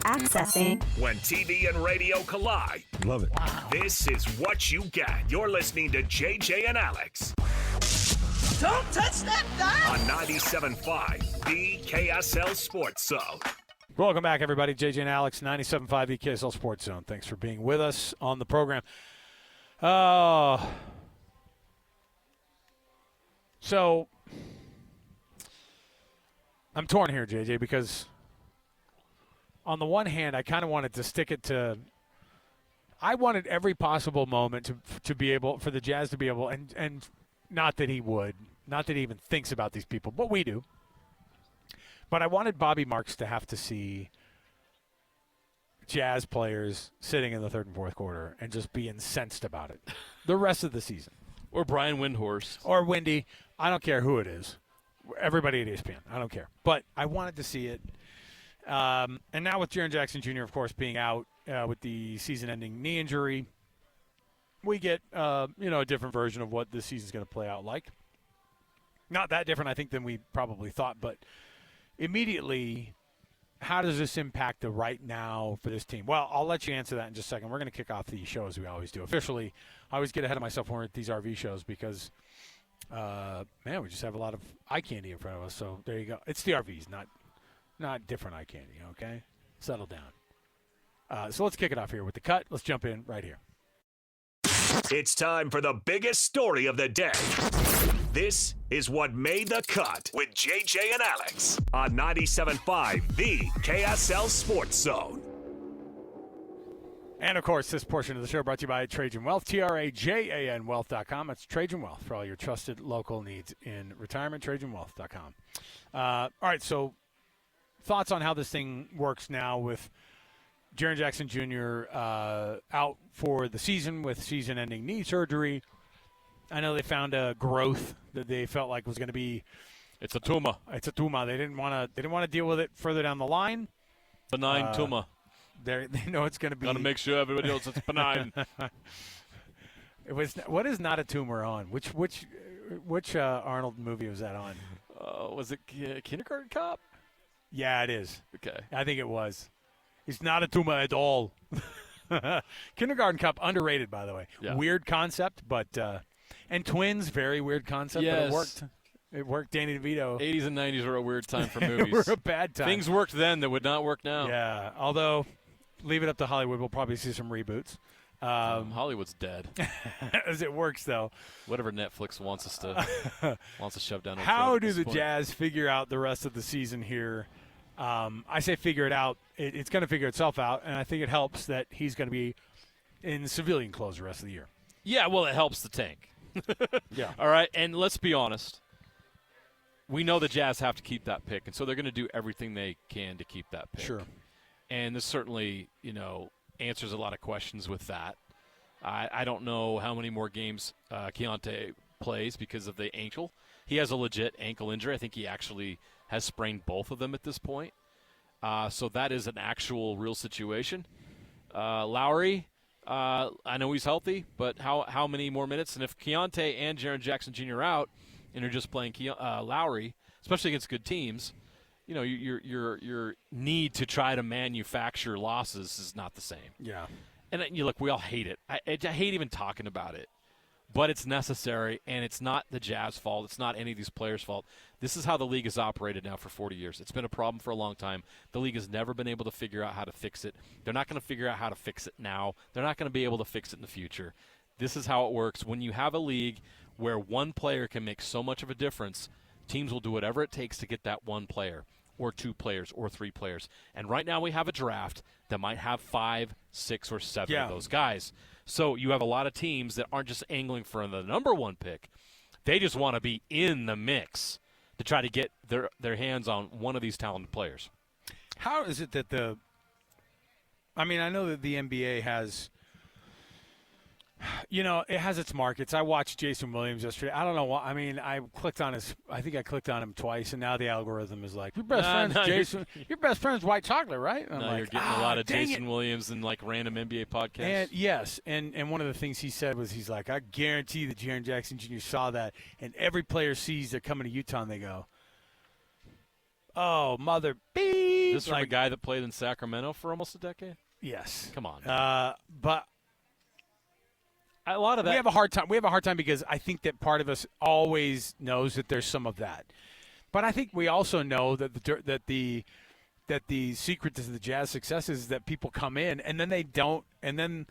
Accessing. When TV and radio collide. Love it. Wow. This is what you get. You're listening to JJ and Alex. Don't touch that dial. On 97.5, the KSL Sports Zone. Welcome back, everybody. JJ and Alex, 97.5, the KSL Sports Zone. Thanks for being with us on the program. So, I'm torn here, JJ, because on the one hand, I kind of wanted to stick it to – I wanted every possible moment to be able – for the Jazz to be able – and not that he would, not that he even thinks about these people, but we do. But I wanted Bobby Marks to have to see Jazz players sitting in the third and fourth quarter and just be incensed about it the rest of the season. Or Brian Windhorst. Or Wendy. I don't care who it is. Everybody at ESPN. I don't care. But I wanted to see it. And now with Jaren Jacks Jr., of course, being out with the season-ending knee injury, we get a different version of what this season's going to play out like. Not that different, I think, than we probably thought. But immediately, how does this impact the right now for this team? Well, I'll let you answer that in just a second. We're going to kick off the show as we always do. Officially, I always get ahead of myself when we're at these RV shows because, we just have a lot of eye candy in front of us. So there you go. It's the RVs, not different eye candy, okay? Settle down. So let's kick it off here with the cut. Let's jump in right here. It's time for the biggest story of the day. This is what made the cut with JJ and Alex on 97.5, the KSL Sports Zone. And, of course, this portion of the show brought to you by Trajan Wealth, TRAJAN Wealth.com. That's Trajan Wealth for all your trusted local needs in retirement, TrajanWealth.com. All right, so thoughts on how this thing works now with Jaren Jacks Jr. Out for the season with season-ending knee surgery. I know they found a growth that they felt like was going to be. It's a tumor. It's a tumor. They didn't want to deal with it further down the line. Benign tumor. They know it's going to be. Got to make sure everybody knows it's benign. What is not a tumor on? Which Arnold movie was that on? Was it Kindergarten Cop? Yeah, it is. Okay. I think it was. It's not a tumor at all. Kindergarten Cop, underrated, by the way. Yeah. Weird concept, but and Twins, very weird concept, but it worked. It worked. Danny DeVito. 80s and 90s were a weird time for movies. Were a bad time. Things worked then that would not work now. Yeah, although leave it up to Hollywood. We'll probably see some reboots. Hollywood's dead. As it works, though. Whatever Netflix wants to shove down. How do the Jazz figure out the rest of the season here? I say figure it out. It's going to figure itself out, and I think it helps that he's going to be in civilian clothes the rest of the year. Yeah, well, it helps the tank. Yeah. All right, and let's be honest. We know the Jazz have to keep that pick, and so they're going to do everything they can to keep that pick. Sure. And this certainly, answers a lot of questions with that. I don't know how many more games Keontae plays because of the ankle. He has a legit ankle injury. I think he actually has sprained both of them at this point. So that is an actual real situation. Lauri, I know he's healthy, but how many more minutes? And if Keontae and Jaren Jacks Jr. are out and you're just playing Lauri, especially against good teams, your need to try to manufacture losses is not the same. Yeah. And look, we all hate it. I hate even talking about it. But it's necessary, and it's not the Jazz fault. It's not any of these players' fault. This is how the league has operated now for 40 years. It's been a problem for a long time. The league has never been able to figure out how to fix it. They're not going to figure out how to fix it now. They're not going to be able to fix it in the future. This is how it works. When you have a league where one player can make so much of a difference, teams will do whatever it takes to get that one player or two players or three players. And right now we have a draft that might have 5, 6, or 7 of those guys. So you have a lot of teams that aren't just angling for the number one pick. They just want to be in the mix to try to get their hands on one of these talented players. How is it that I know that the NBA has You know, it has its markets. I watched Jason Williams yesterday. I don't know why. I mean, I clicked on him twice, and now the algorithm is like, your best friend's white chocolate, right? And you're getting a lot of Jason Williams and like random NBA podcasts. And yes, and one of the things he said was, he's like, I guarantee that Jaren Jacks Jr. saw that, and every player sees they're coming to Utah, and they go, oh, mother beep. this from a guy that played in Sacramento for almost a decade? Yes. Come on. But a lot of that. We have a hard time. We have a hard time because I think that part of us always knows that there's some of that. But I think we also know that the secret to the Jazz success is that people come in and then they don't, and then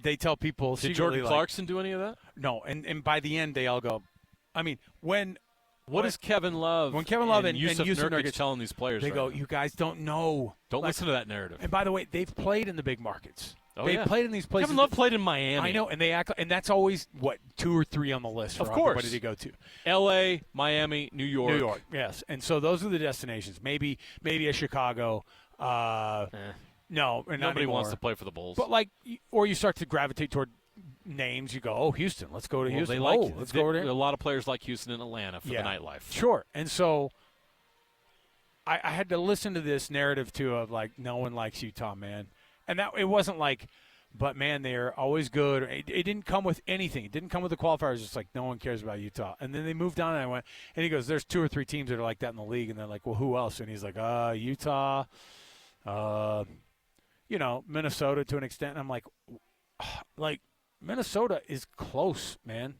they tell people. Did Jordan Clarkson do any of that? No, and by the end they all go. I mean, what is Kevin Love? When Kevin Love and Yusuf Nurkic Nurkic telling these players, they go, "You guys don't know. Don't listen to that narrative." And by the way, they've played in the big markets. Oh, they've played in these places. Kevin Love played in Miami. I know, and they act, and that's always 2 or 3 on the list for everybody to go to. L.A., Miami, New York. New York, yes. And so those are the destinations. Maybe a Chicago. No, nobody wants to play for the Bulls. But or you start to gravitate toward names. You go, oh, Houston. Let's go to Houston. Let's go over there. A lot of players like Houston and Atlanta for the nightlife. Sure. And so I had to listen to this narrative too of no one likes Utah, man. And that it wasn't but man, they're always good. It didn't come with anything. It didn't come with the qualifiers. Just no one cares about Utah. And then they moved on, and I went, and he goes, "There's 2 or 3 teams that are like that in the league." And they're like, "Well, who else?" And he's like, Utah, Minnesota to an extent. And I'm like, Minnesota is close, man.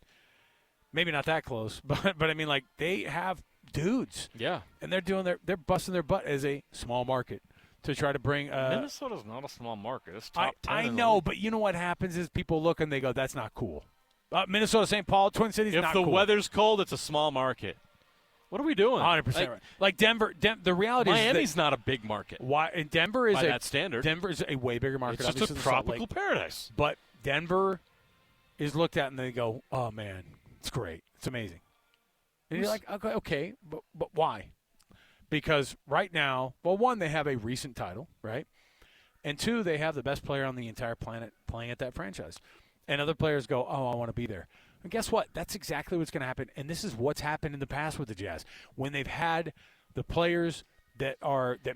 Maybe not that close, but I mean, they have dudes. Yeah, and they're busting their butt as a small market to try to bring. Minnesota's not a small market. It's top 10. I know, but you know what happens is people look and they go, "That's not cool." Minnesota, St. Paul, Twin Cities, not cool. If the weather's cold, it's a small market. What are we doing? 100% right. Like Denver, the reality Miami's is not a big market. Why? And Denver is by that standard. Denver is a way bigger market. It's just a tropical paradise. But Denver is looked at and they go, "Oh man, it's great, it's amazing." And you're like, "Okay, but why?" Because right now, well, 1, they have a recent title, right? And 2, they have the best player on the entire planet playing at that franchise. And other players go, "Oh, I want to be there." And guess what? That's exactly what's going to happen. And this is what's happened in the past with the Jazz. When they've had the players that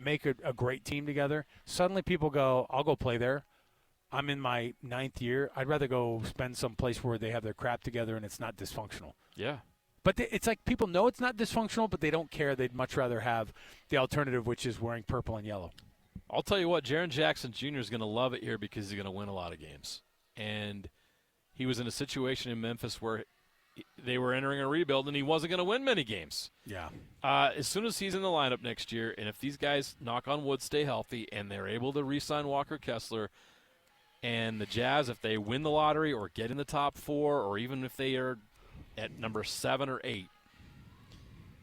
make a great team together, suddenly people go, "I'll go play there. I'm in my 9th year. I'd rather go spend some place where they have their crap together and it's not dysfunctional." Yeah. But it's like people know it's not dysfunctional, but they don't care. They'd much rather have the alternative, which is wearing purple and yellow. I'll tell you what, Jaren Jackson Jr. is going to love it here because he's going to win a lot of games. And he was in a situation in Memphis where they were entering a rebuild, and he wasn't going to win many games. Yeah. As soon as he's in the lineup next year, and if these guys, knock on wood, stay healthy, and they're able to re-sign Walker Kessler, and the Jazz, if they win the lottery or get in the top 4, or even if they are at number 7 or 8,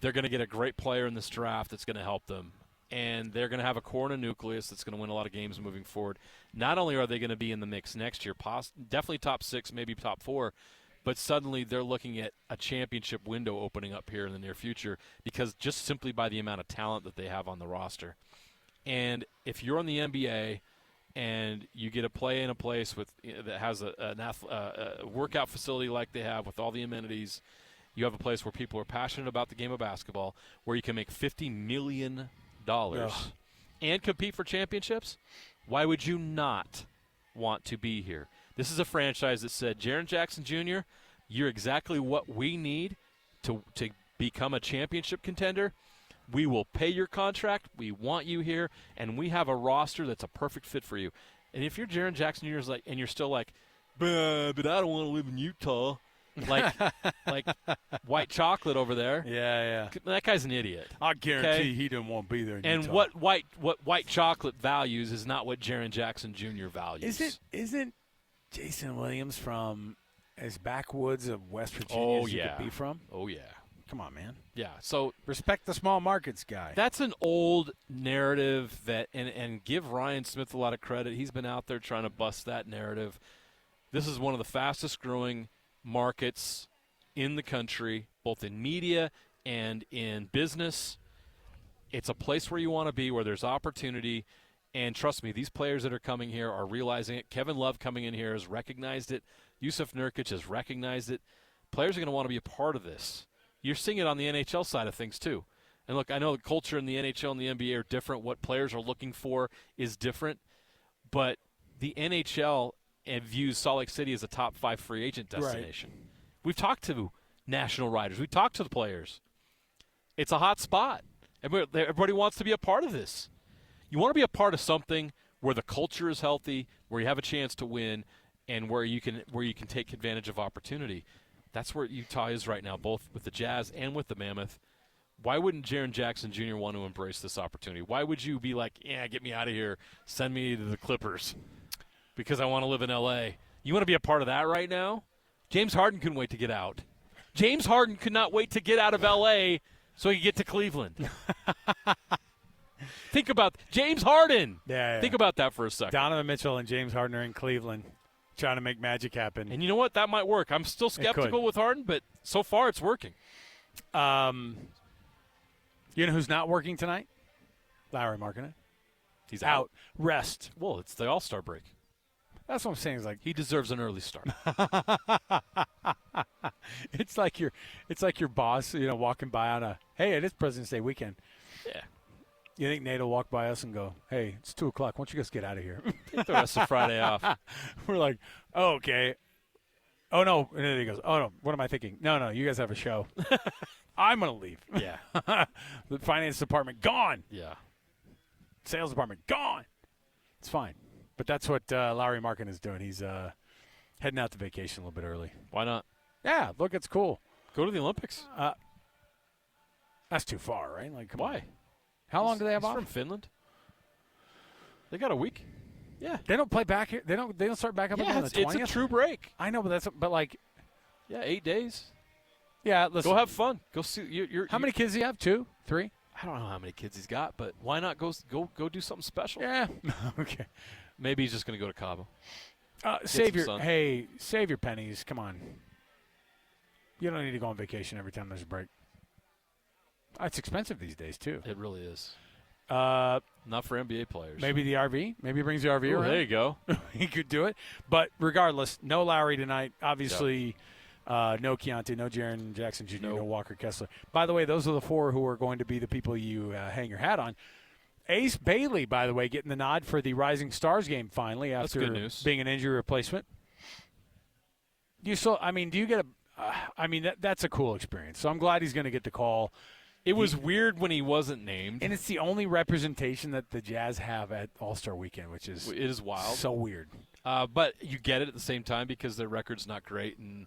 they're going to get a great player in this draft that's going to help them. And they're going to have a core and a nucleus that's going to win a lot of games moving forward. Not only are they going to be in the mix next year, definitely top 6, maybe top 4, but suddenly they're looking at a championship window opening up here in the near future because just simply by the amount of talent that they have on the roster. And if you're on the NBA and you get to play in a place that has a workout facility like they have with all the amenities, you have a place where people are passionate about the game of basketball, where you can make $50 million and compete for championships, why would you not want to be here? This is a franchise that said, Jaren Jackson Jr., you're exactly what we need to become a championship contender. We will pay your contract. We want you here, and we have a roster that's a perfect fit for you. And if you're Jaren Jackson Jr., and you're still like, but I don't want to live in Utah, like white chocolate over there. Yeah. That guy's an idiot. I guarantee he didn't want to be there in and Utah. what white chocolate values is not what Jaren Jackson Jr. values. Isn't Jason Williams from as backwoods of West Virginia as you could be from? Oh, yeah. Come on, man. Yeah, so respect the small markets guy. That's an old narrative that, and give Ryan Smith a lot of credit. He's been out there trying to bust that narrative. This is one of the fastest growing markets in the country, both in media and in business. It's a place where you want to be, where there's opportunity. And trust me, these players that are coming here are realizing it. Kevin Love coming in here has recognized it. Yusuf Nurkic has recognized it. Players are going to want to be a part of this. You're seeing it on the NHL side of things, too. And, look, I know the culture in the NHL and the NBA are different. What players are looking for is different. But the NHL views Salt Lake City as a top 5 free agent destination. Right. We've talked to national writers. We've talked to the players. It's a hot spot. Everybody wants to be a part of this. You want to be a part of something where the culture is healthy, where you have a chance to win, and where you can take advantage of opportunity. That's where Utah is right now, both with the Jazz and with the Mammoth. Why wouldn't Jaren Jackson Jr. want to embrace this opportunity? Why would you be like, yeah, get me out of here, send me to the Clippers because I want to live in L.A.? You want to be a part of that right now? James Harden couldn't wait to get out. James Harden could not wait to get out of L.A. so he could get to Cleveland. Think about James Harden. Yeah. Think about that for a second. Donovan Mitchell and James Harden are in Cleveland trying to make magic happen. And you know what? That might work. I'm still skeptical with Harden, but so far it's working. You know who's not working tonight? Lauri Markkanen. He's out. Rest. Well, it's the All-Star break. That's what I'm saying. Is like He deserves an early start. it's like your boss, walking by on hey, it is President's Day weekend. Yeah. You think Nate will walk by us and go, hey, it's 2:00. Why don't you guys get out of here? Take the rest of Friday off. We're like, oh, okay. Oh, no. And then he goes, oh, no. What am I thinking? No, you guys have a show. I'm going to leave. Yeah. The finance department, gone. Yeah. Sales department, gone. It's fine. But that's what Lauri Markkanen is doing. He's heading out to vacation a little bit early. Why not? Yeah, look, it's cool. Go to the Olympics. That's too far, right? Like, come on. Why? How long do they have He's off? from Finland. They got a week. Yeah. They don't play back here. They don't start back up again on the 20th. It's a true break. I know, but like, yeah, 8 days. Yeah, listen. Go have fun. Go see. How many kids do you have? 2, 3? I don't know how many kids he's got, but why not go do something special? Yeah. Okay. Maybe he's just going to go to Cabo. Save your sun. save your pennies. Come on. You don't need to go on vacation every time there's a break. It's expensive these days too. It really is. Not for NBA players. Maybe the RV. Maybe he brings the RV around. There you go. He could do it. But regardless, no Lauri tonight. Obviously, no Keontae, no Jaren Jackson Jr., no Walker Kessler. By the way, those are the 4 who are going to be the people you hang your hat on. Ace Bailey, by the way, getting the nod for the Rising Stars game finally after That's good news. Being an injury replacement. Do you get that's a cool experience. So I'm glad he's going to get the call. It was weird when he wasn't named. And it's the only representation that the Jazz have at All-Star Weekend, which is it is wild. So weird. But you get it at the same time because their record's not great, and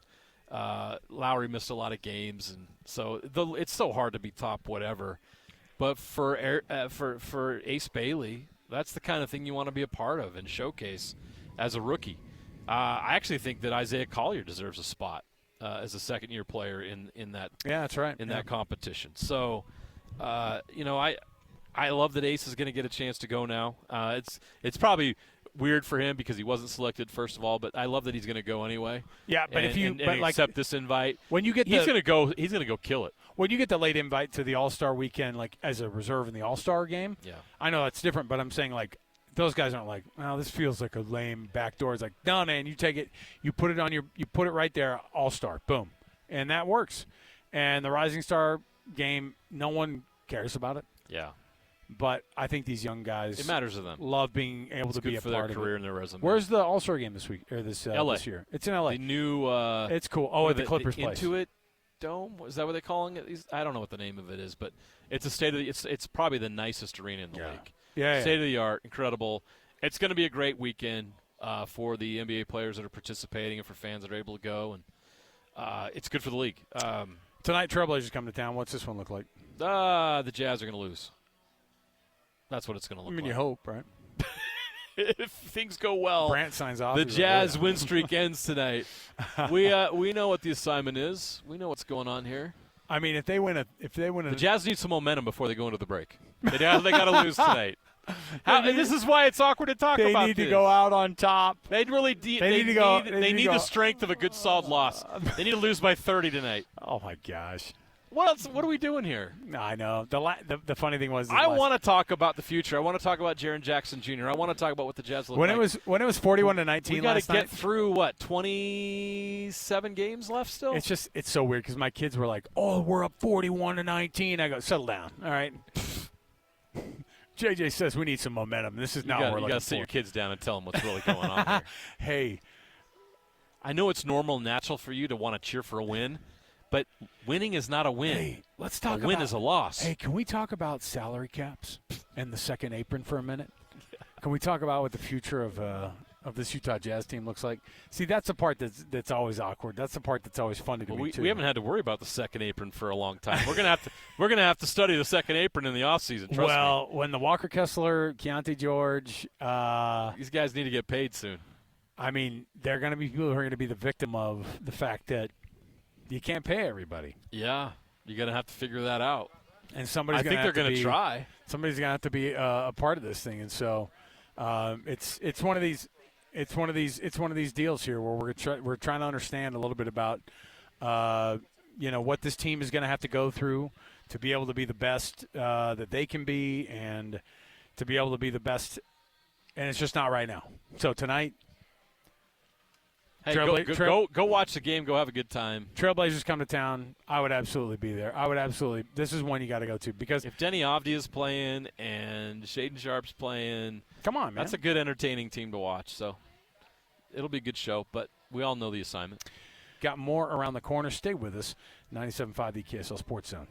Lauri missed a lot of games, and so it's so hard to be top whatever. But for Ace Bailey, that's the kind of thing you want to be a part of and showcase as a rookie. I actually think that Isaiah Collier deserves a spot as a second-year player in that. Yeah, that's right. That competition. So, I love that Ace is going to get a chance to go now. It's probably weird for him because he wasn't selected first of all, but I love that he's going to go anyway. Yeah, but accept this invite, when you get he's going to go kill it. When you get the late invite to the All-Star Weekend, like as a reserve in the All-Star game, yeah, I know that's different, but I'm saying like. Those guys aren't like, well, this feels like a lame backdoor. It's like, no, man, you take it, you put it right there, All-Star, boom, and that works. And the Rising Star game, no one cares about it. Yeah, but I think these young guys, it matters to them. Love being able to be a for part their of career it. and their resume. Where's the All-Star game this week or this year? It's in LA. The new. It's cool. Oh, at the Clippers place. Intuit Dome. Is that what they're calling it? I don't know what the name of it is, but it's it's probably the nicest arena in the league. Yeah, state of the art, incredible. It's going to be a great weekend for the NBA players that are participating and for fans that are able to go, and it's good for the league. Tonight, Trailblazers come to town. What's this one look like? The Jazz are going to lose. That's what it's going to look like. You hope, right? If things go well, Brant signs off. The Jazz win streak ends tonight. We know what the assignment is. We know what's going on here. I mean, if they win the Jazz need some momentum before they go into the break. They got to lose tonight. This is why it's awkward to talk about this. They need to go out on top. They really need the strength of a good solid loss. They need to lose by 30 tonight. Oh my gosh. What else? What are we doing here? I know. The funny thing was I want to talk about the future. I want to talk about Jaren Jackson Jr. I want to talk about what the Jazz look like. When it was 41-19 we got to get through 27 games left still? It's so weird because my kids were like, "Oh, we're up 41-19." I go, "Settle down. All right." JJ says we need some momentum. This is not what we're looking for. You got to sit your kids down and tell them what's really going on here. Hey, I know it's normal and natural for you to want to cheer for a win, But winning is not a win. Hey, let's talk a win is a loss. Hey, can we talk about salary caps and the second apron for a minute? Can we talk about what the future of this Utah Jazz team looks like? See, that's the part that's always awkward. That's the part that's always funny to me too. We haven't had to worry about the second apron for a long time. We're gonna have to study the second apron in the offseason. Trust me. When the Walker Kessler, Keontae George, these guys need to get paid soon. I mean, they're going to be people who are going to be the victim of the fact that you can't pay everybody. Yeah, you're going to have to figure that out. And I think they're going to try. Somebody's going to have to be a part of this thing, and so it's one of these deals here where we're trying to understand a little bit about what this team is going to have to go through to be able to be the best that they can be, and to be able to be the best, and it's just not right now. So tonight. Hey, go watch the game. Go have a good time. Trailblazers come to town. I would absolutely be there. This is one you got to go to, because if Denny Avdia's playing and Shaedon Sharp's playing, come on, man, that's a good, entertaining team to watch. So it'll be a good show, but we all know the assignment. Got more around the corner. Stay with us. 97.5 the KSL Sports Zone.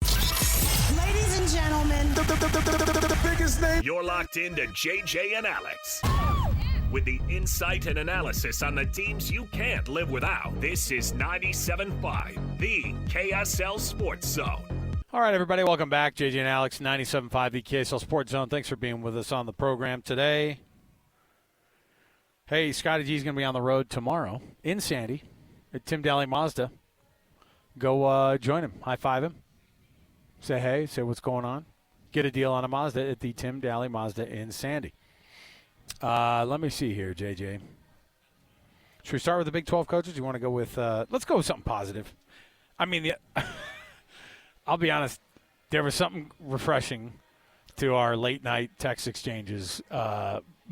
Ladies and gentlemen, the biggest name. You're locked into JJ and Alex. With the insight and analysis on the teams you can't live without. This is 97.5, the KSL Sports Zone. All right, everybody, welcome back. JJ and Alex, 97.5, the KSL Sports Zone. Thanks for being with us on the program today. Hey, Scotty G's going to be on the road tomorrow in Sandy at Tim Daly Mazda. Go join him, high-five him, say hey, say what's going on. Get a deal on a Mazda at the Tim Daly Mazda in Sandy. Let me see here, JJ. Should we start with the Big 12 coaches? You want to go with let's go with something positive. I mean, I'll be honest, there was something refreshing to our late-night text exchanges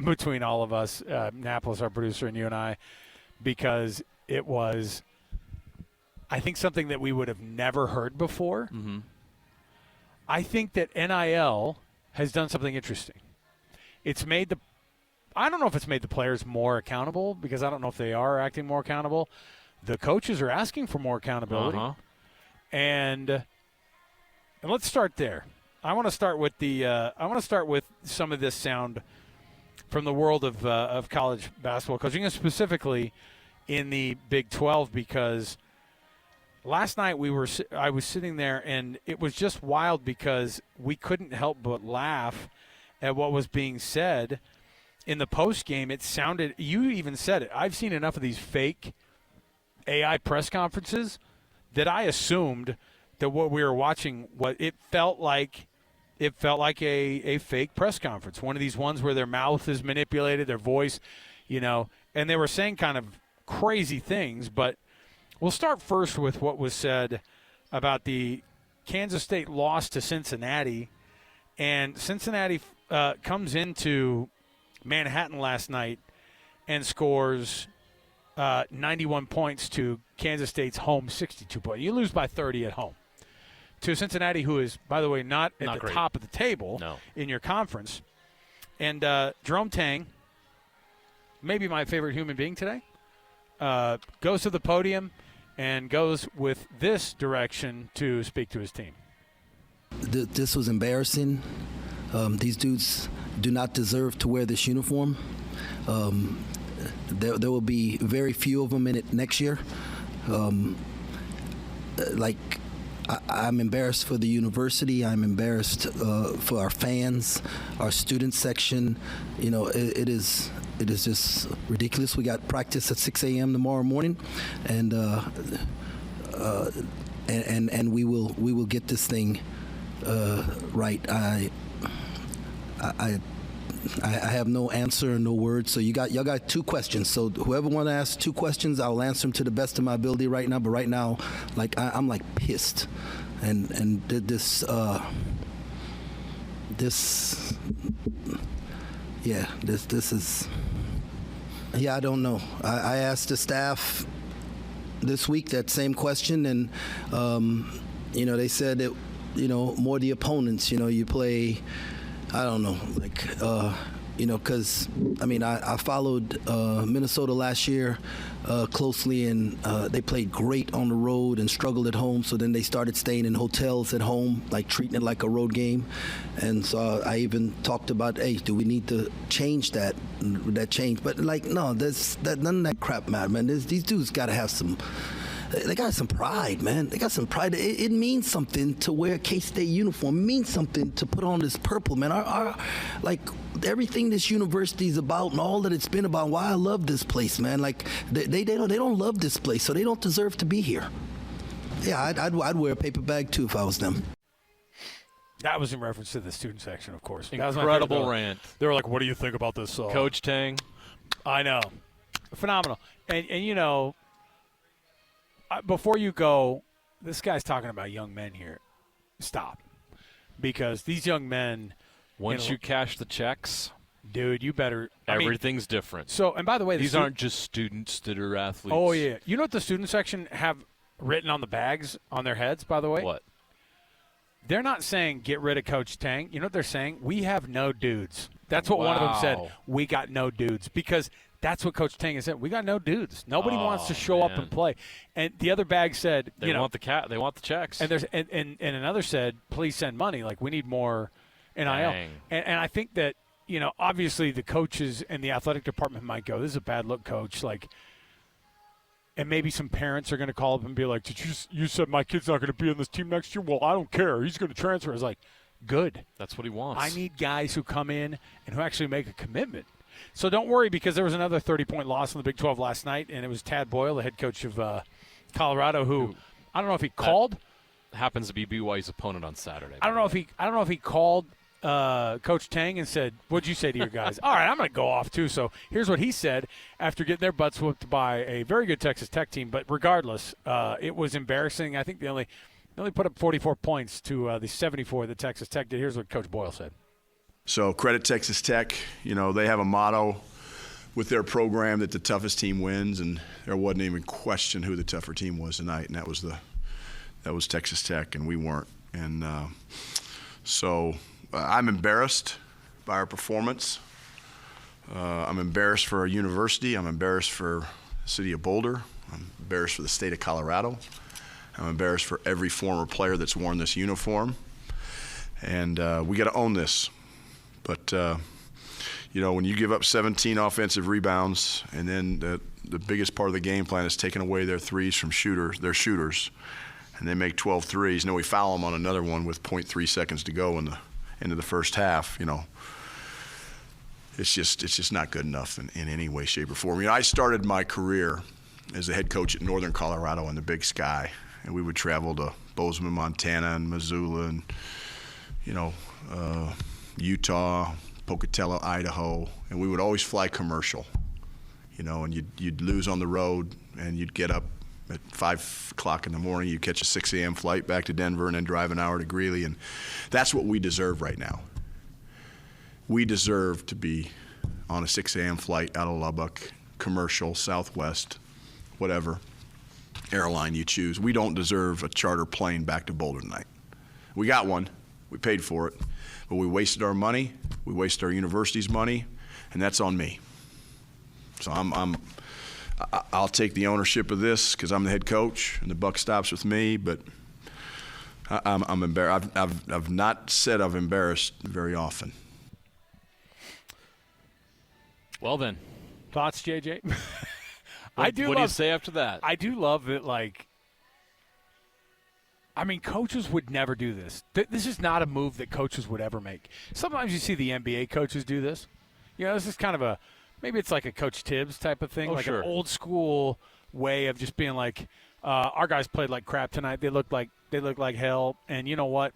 between all of us, Napolis, our producer, and you and I, because it was, I think, something that we would have never heard before. Mm-hmm. I think that NIL has done something interesting. I don't know if it's made the players more accountable, because I don't know if they are acting more accountable. The coaches are asking for more accountability. Uh-huh. And let's start there. I want to start with some of this sound from the world of college basketball coaching, and specifically in the Big 12, because last night I was sitting there, and it was just wild because we couldn't help but laugh at what was being said. In the post game, it sounded, you even said it, I've seen enough of these fake AI press conferences that I assumed that what we were watching, it felt like a fake press conference. One of these ones where their mouth is manipulated, their voice, and they were saying kind of crazy things. But we'll start first with what was said about the Kansas State loss to Cincinnati. And Cincinnati comes into Manhattan last night and scores 91 points to Kansas State's home 62 points. You lose by 30 at home to Cincinnati, who is, by the way, not at the great. top of the table in your conference. And Jerome Tang, maybe my favorite human being today, goes to the podium and goes with this direction to speak to his team. This was embarrassing. These dudes do not deserve to wear this uniform. There will be very few of them in it next year. I'm embarrassed for the university. I'm embarrassed for our fans, our student section. It is just ridiculous. We got practice at 6 a.m. tomorrow morning, and we will get this thing right. I have no answer and no words. So y'all got two questions. So whoever want to ask two questions, I'll answer them to the best of my ability right now. But right now, I'm pissed, and this is. Yeah, I don't know. I asked the staff this week that same question, and they said that more the opponents. You play. I don't know, because I followed Minnesota last year closely, and they played great on the road and struggled at home. So then they started staying in hotels at home, like treating it like a road game. And so I even talked about, hey, do we need to change that change? But no, none of that crap matter, man. These dudes got to have some. They got some pride, man. They got some pride. It means something to wear a K-State uniform. It means something to put on this purple, man. Our everything this university is about and all that it's been about. Why I love this place, man. They don't love this place, so they don't deserve to be here. Yeah, I'd wear a paper bag too if I was them. That was in reference to the student section, of course. Incredible rant. They were like, "What do you think about this?" Coach Tang. I know, phenomenal, and before you go, this guy's talking about young men here. Stop. Because these young men. Once you cash the checks, dude, you better. Everything's different. So, and by the way, these aren't just students that are athletes. Oh, yeah. You know what the student section have written on the bags on their heads, by the way? What? They're not saying get rid of Coach Tang. You know what they're saying? We have no dudes. That's what one of them said. We got no dudes. Because that's what Coach Tang has said. We got no dudes. Nobody wants to show up and play. And the other bag said, they want the checks. And there's and another said, please send money. Like, we need more NIL. And I think that, obviously the coaches and the athletic department might go, this is a bad look, coach. And maybe some parents are going to call up and be like, you said my kid's not going to be on this team next year? Well, I don't care. He's going to transfer. It's like, good. That's what he wants. I need guys who come in and who actually make a commitment. So don't worry, because there was another 30-point loss in the Big 12 last night, and it was Tad Boyle, the head coach of Colorado, who I don't know if he called. Happens to be BYU's opponent on Saturday. I don't know if he called Coach Tang and said, "What'd you say to your guys?" All right, I'm going to go off too. So here's what he said after getting their butts whooped by a very good Texas Tech team. But regardless, it was embarrassing. I think they only put up 44 points to the 74 that Texas Tech did. Here's what Coach Boyle said. So credit Texas Tech. They have a motto with their program that the toughest team wins, and there wasn't even question who the tougher team was tonight, and that was Texas Tech, and we weren't. And so I'm embarrassed by our performance. I'm embarrassed for our university. I'm embarrassed for the city of Boulder. I'm embarrassed for the state of Colorado. I'm embarrassed for every former player that's worn this uniform. And we got to own this. But, when you give up 17 offensive rebounds and then the biggest part of the game plan is taking away their threes from their shooters, and they make 12 threes, and then we foul them on another one with 0.3 seconds to go into the first half, it's just not good enough in any way, shape, or form. I started my career as a head coach at Northern Colorado in the Big Sky, and we would travel to Bozeman, Montana, and Missoula, and Utah, Pocatello, Idaho, and we would always fly commercial, and you'd lose on the road, and you'd get up at 5 o'clock in the morning, you catch a 6 a.m. flight back to Denver and then drive an hour to Greeley, and that's what we deserve right now. We deserve to be on a 6 a.m. flight out of Lubbock, commercial, Southwest, whatever airline you choose. We don't deserve a charter plane back to Boulder tonight. We got one. We paid for it. But we wasted our money. We wasted our university's money, and that's on me. So I'll take the ownership of this because I'm the head coach, and the buck stops with me. But I'm embarrassed. I've not said I've embarrassed very often. Well then, thoughts, JJ? What do you say after that? I do love that. Coaches would never do this. This is not a move that coaches would ever make. Sometimes you see the NBA coaches do this. This is kind of maybe it's like a Coach Tibbs type of thing, sure. An old school way of just being like, our guys played like crap tonight. They looked like hell, and you know what?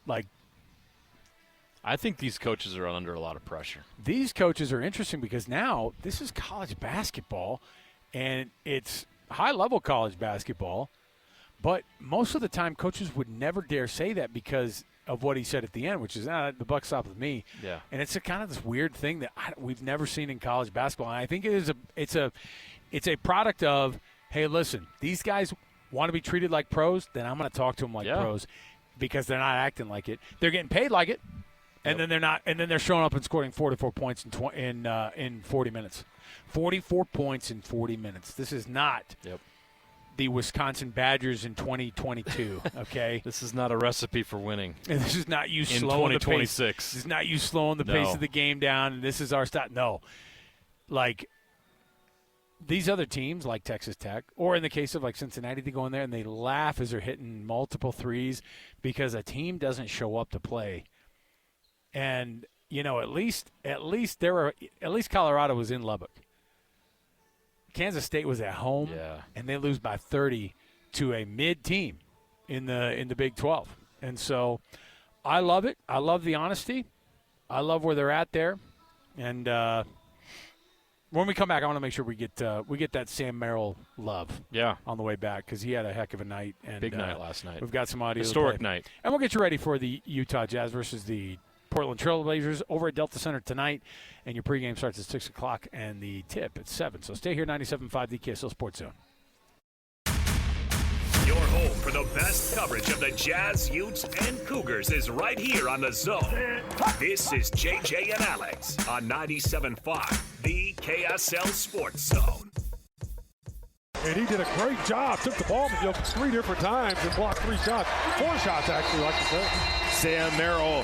I think these coaches are under a lot of pressure. These coaches are interesting because now this is college basketball, and it's high-level college basketball. But most of the time, coaches would never dare say that because of what he said at the end, which is, the buck stops with me. Yeah. And it's a kind of this weird thing that we've never seen in college basketball. And I think it's a product of, hey, listen, these guys want to be treated like pros, then I'm going to talk to them like pros because they're not acting like it. They're getting paid like it. And then they're not. And then they're showing up and scoring 44 points in 40 minutes. 44 points in 40 minutes. This is not the Wisconsin Badgers in 2022. Okay, this is not a recipe for winning. And this is not you slowing the pace. This is not you slowing the pace of the game down. And this is our style. No, like these other teams, like Texas Tech, or in the case of like Cincinnati, they go in there and they laugh as they're hitting multiple threes because a team doesn't show up to play. And at least Colorado was in Lubbock. Kansas State was at home, and they lose by 30 to a mid team in the Big 12. And so, I love it. I love the honesty. I love where they're at there. And when we come back, I want to make sure we get that Sam Merrill love. On the way back because he had a heck of a night. And big night last night. We've got some audio. Historic night. And we'll get you ready for the Utah Jazz versus the Portland Trailblazers over at Delta Center tonight, and your pregame starts at 6 o'clock, and the tip at 7. So stay here, 97.5, the KSL Sports Zone. Your home for the best coverage of the Jazz, Utes, and Cougars is right here on The Zone. This is JJ and Alex on 97.5, the KSL Sports Zone. And he did a great job. Took the ball from Jokic 3 different times and blocked 3 shots. 4 shots, actually, like you said. Sam Merrill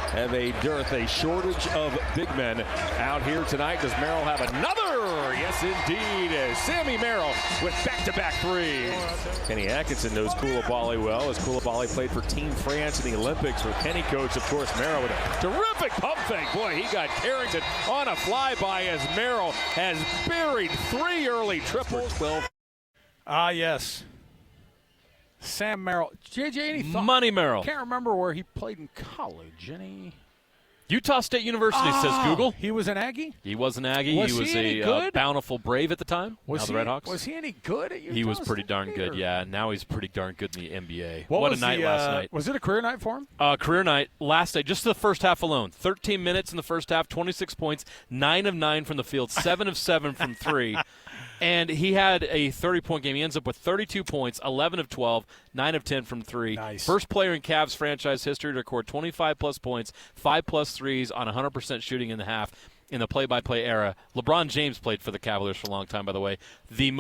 have a dearth, a shortage of big men out here tonight. Does Merrill have another? Yes, indeed. Sammy Merrill with back-to-back 3s. Kenny Atkinson knows Koulibaly well, as Koulibaly played for Team France in the Olympics with Kenny coach, of course, Merrill with a terrific pump fake. Boy, he got Carrington on a flyby as Merrill has buried 3 early triples. 12. Yes. Sam Merrill. JJ, any thought? Money Merrill. Can't remember where he played in college. Utah State University, says Google. He was an Aggie? He was an Aggie. Was he was any a good? Bountiful Brave at the time. Was now he, the Redhawks. Was he any good at Utah He was pretty State, darn good, or? yeah. Now he's pretty darn good in the NBA. What a night last night. Was it a career night for him? Career night last night, just the first half alone. 13 minutes in the first half, 26 points, 9 of 9 from the field, 7 of 7 from 3. And he had a 30-point game. He ends up with 32 points, 11 of 12, 9 of 10 from 3. Nice. First player in Cavs franchise history to record 25-plus points, 5-plus threes on 100% shooting in the half in the play-by-play era. LeBron James played for the Cavaliers for a long time, by the way. The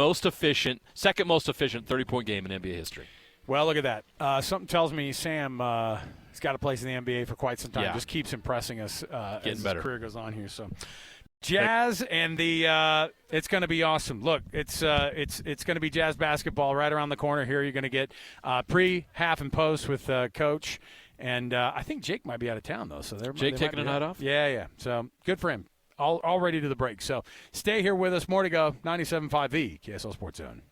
second most efficient 30-point game in NBA history. Well, look at that. Something tells me Sam has got a place in the NBA for quite some time. Yeah. Just keeps impressing us as his better. career goes on here. So, Jazz and the it's going to be awesome. Look, it's going to be Jazz basketball right around the corner here. You're going to get pre, half, and post with Coach, and I think Jake might be out of town though. So Jake taking a night off. Yeah. So good for him. All ready to the break. So stay here with us. More to go. 97.5 the KSL Sports Zone.